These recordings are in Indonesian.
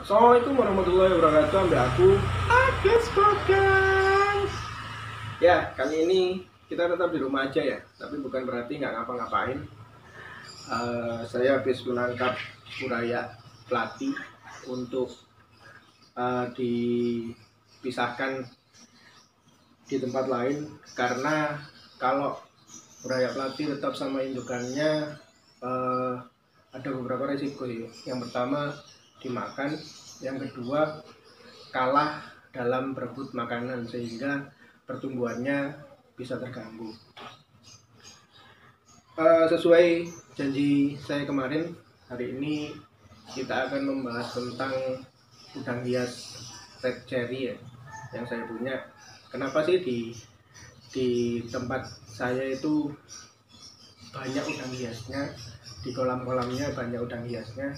Assalamualaikum warahmatullahi wabarakatuh. Ambil aku Agus Podcast. Ya, kali ini kita tetap di rumah aja ya. Tapi bukan berarti nggak ngapa-ngapain. Saya habis menangkap Buraya Plati untuk dipisahkan di tempat lain. Karena kalau Buraya Plati tetap sama indukannya, ada beberapa resiko sih. Yang pertama, dimakan, yang kedua kalah dalam berebut makanan sehingga pertumbuhannya bisa terganggu. Sesuai janji saya kemarin, hari ini kita akan membahas tentang udang hias red cherry ya, yang saya punya. Kenapa sih di tempat saya itu banyak udang hiasnya, di kolam-kolamnya banyak udang hiasnya?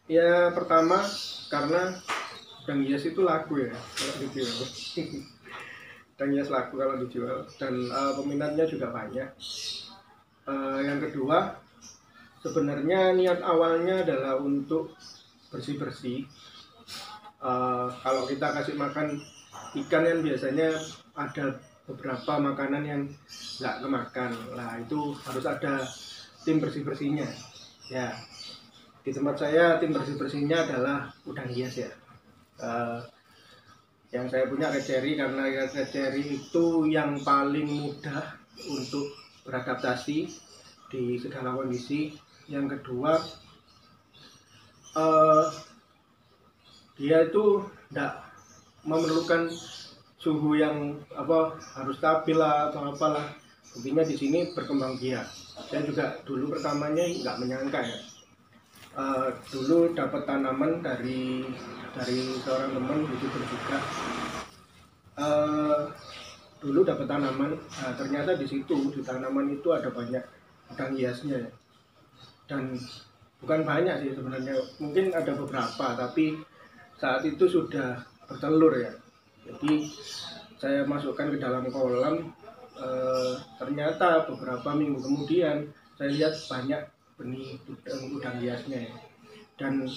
Ya, pertama karena udang hias itu laku ya kalau dijual. Udang hias laku kalau dijual dan peminatnya juga banyak. Yang kedua, sebenarnya niat awalnya adalah untuk bersih-bersih. Kalau kita kasih makan ikan yang biasanya ada beberapa makanan yang nggak kemakan, lah itu harus ada tim bersih-bersihnya ya. Di tempat saya tim bersih-bersihnya adalah udang hias ya. Yang saya punya red cherry karena red cherry itu yang paling mudah untuk beradaptasi di segala kondisi. Yang kedua, dia itu tidak memerlukan suhu yang harus stabil lah atau apalah. Intinya di sini berkembang biak. Saya juga dulu pertamanya nggak menyangka ya. Dulu dapat tanaman dari seorang teman YouTuber juga. Dulu dapat tanaman, ternyata di situ di tanaman itu ada banyak udang hiasnya ya. Dan bukan banyak sih sebenarnya, mungkin ada beberapa, tapi saat itu sudah bertelur ya. Jadi saya masukkan ke dalam kolam, ternyata beberapa minggu kemudian saya lihat banyak benih udang hiasnya ya. Dan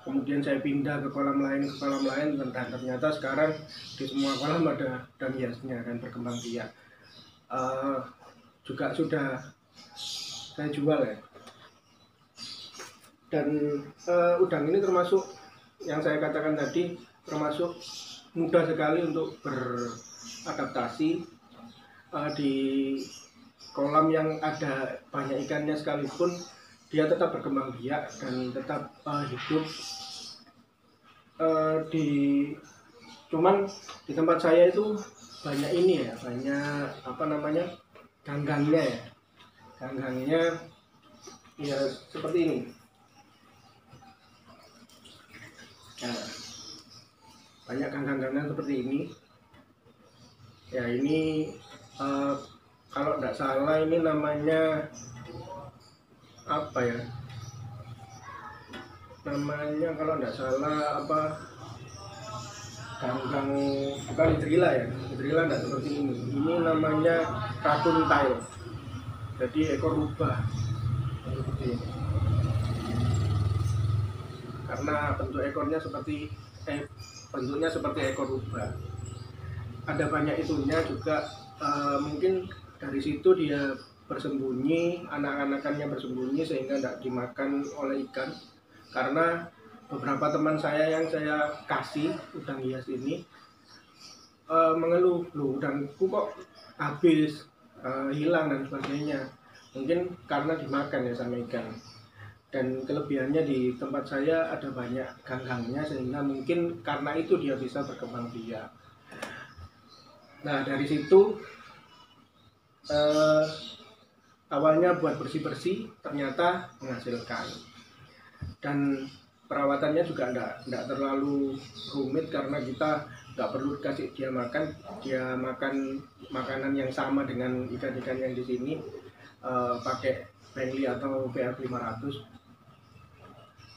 kemudian saya pindah ke kolam lain dan ternyata sekarang di semua kolam ada udang hiasnya dan berkembang biak. Juga sudah saya jual ya. Dan udang ini termasuk yang saya katakan tadi, termasuk mudah sekali untuk beradaptasi di kolam yang ada banyak ikannya sekalipun. Dia tetap berkembang biak dan tetap hidup. Cuman di tempat saya itu banyak ini ya, banyak ganggangnya ya. Ganggangnya ya seperti ini. Nah, banyak ganggang-ganggang seperti ini. Ya ini kalau tidak salah ini namanya apa ya, namanya kalau tidak salah ganggang, bukan hidrilla ya, hidrilla tidak seperti ini namanya racun tail, jadi ekor rubah seperti ini. Karena bentuknya seperti ekor rubah, ada banyak itunya juga. Mungkin dari situ dia bersembunyi, anak-anakannya bersembunyi sehingga tidak dimakan oleh ikan. Karena beberapa teman saya yang saya kasih udang hias ini mengeluh, loh udangku kok habis, hilang dan sebagainya. Mungkin karena dimakan ya sama ikan. Dan kelebihannya di tempat saya ada banyak ganggangnya sehingga mungkin karena itu dia bisa berkembang biak. Nah dari situ awalnya buat bersih-bersih ternyata menghasilkan, dan perawatannya juga enggak terlalu rumit karena kita nggak perlu kasih dia makan makanan yang sama dengan ikan-ikan yang di sini, pakai Bentley atau BR 500,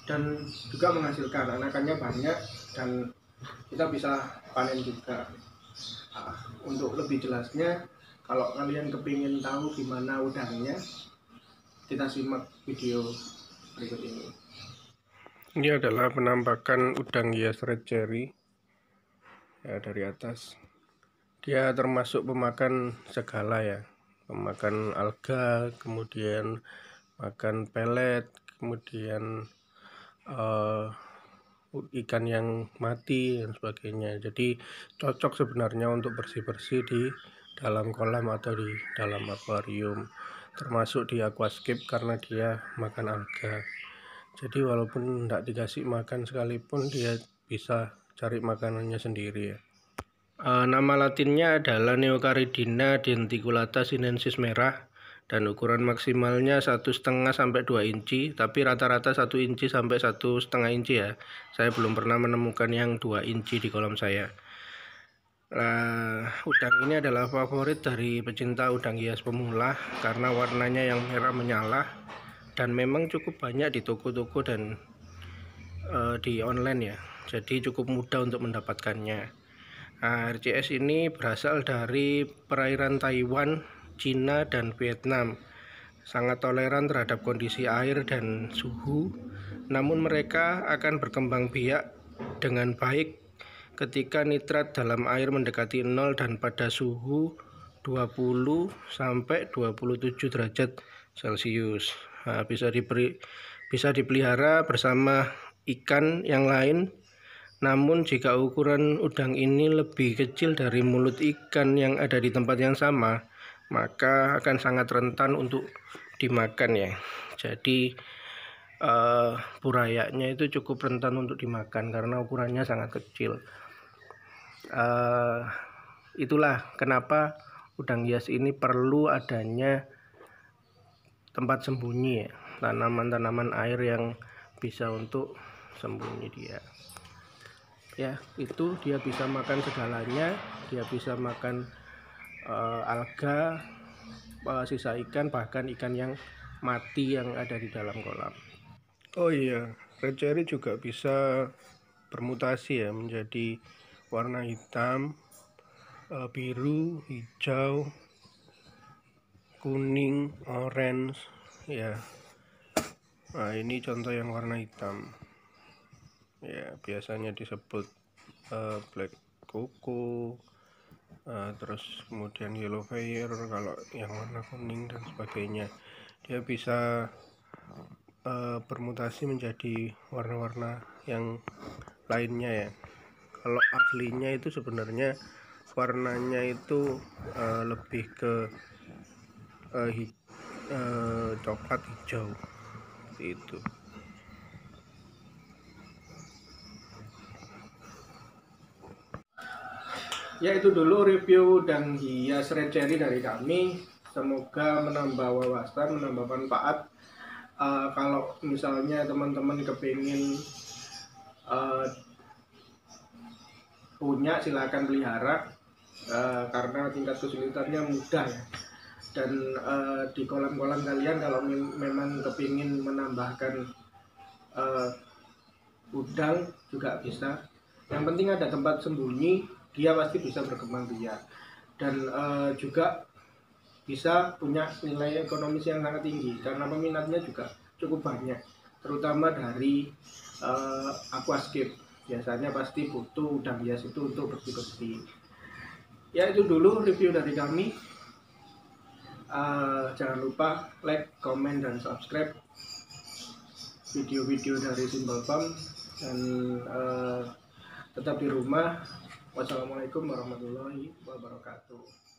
dan juga menghasilkan, anakannya banyak dan kita bisa panen juga. Untuk lebih jelasnya, kalau kalian kepingin tahu gimana udangnya, kita simak video berikut ini. Ini adalah penampakan udang hias red cherry ya dari atas. Dia termasuk pemakan segala ya, pemakan alga, kemudian makan pelet, kemudian ikan yang mati dan sebagainya. Jadi cocok sebenarnya untuk bersih-bersih di dalam kolam atau di dalam akuarium, termasuk di aquascape karena dia makan alga. Jadi walaupun tidak dikasih makan sekalipun dia bisa cari makanannya sendiri ya. Nama latinnya adalah Neocaridina denticulata sinensis merah dan ukuran maksimalnya 1,5 sampai 2 inci, tapi rata-rata 1 inci sampai 1,5 inci ya. Saya belum pernah menemukan yang 2 inci di kolam saya. Udang ini adalah favorit dari pecinta udang hias pemula karena warnanya yang merah menyala dan memang cukup banyak di toko-toko dan di online ya. Jadi cukup mudah untuk mendapatkannya. RCS ini berasal dari perairan Taiwan, Cina, dan Vietnam. Sangat toleran terhadap kondisi air dan suhu, namun mereka akan berkembang biak dengan baik ketika nitrat dalam air mendekati 0 dan pada suhu 20 sampai 27 derajat Celcius. Bisa dipelihara bersama ikan yang lain. Namun jika ukuran udang ini lebih kecil dari mulut ikan yang ada di tempat yang sama, maka akan sangat rentan untuk dimakan ya. Jadi burayanya itu cukup rentan untuk dimakan karena ukurannya sangat kecil. Itulah kenapa udang hias ini perlu adanya tempat sembunyi ya, tanaman-tanaman air yang bisa untuk sembunyi dia. Ya, itu dia bisa makan segalanya, dia bisa makan alga, sisa ikan, bahkan ikan yang mati yang ada di dalam kolam. Oh iya, red cherry juga bisa bermutasi ya menjadi warna hitam, biru, hijau, kuning, orange ya. Nah, ini contoh yang warna hitam. Ya, biasanya disebut black coco, terus kemudian yellow fire kalau yang warna kuning dan sebagainya. Dia bisa bermutasi menjadi warna-warna yang lainnya ya. Kalau aslinya itu sebenarnya warnanya itu lebih ke coklat hijau seperti itu. Ya, itu dulu review udang hias red cherry dari kami. Semoga menambah wawasan, menambah manfaat. Kalau misalnya teman-teman kepingin punya, silakan pelihara karena tingkat kesulitannya mudah ya. Dan di kolam-kolam kalian kalau memang kepingin menambahkan udang juga bisa. Yang penting ada tempat sembunyi, dia pasti bisa berkembang biak dan juga bisa punya nilai ekonomis yang sangat tinggi karena peminatnya juga cukup banyak, terutama dari aquascape. Biasanya pasti butuh udang hias itu untuk bersih-bersih. Ya, itu dulu review dari kami. Jangan lupa like, comment, dan subscribe video-video dari Simple Farm dan tetap di rumah. Wassalamualaikum warahmatullahi wabarakatuh.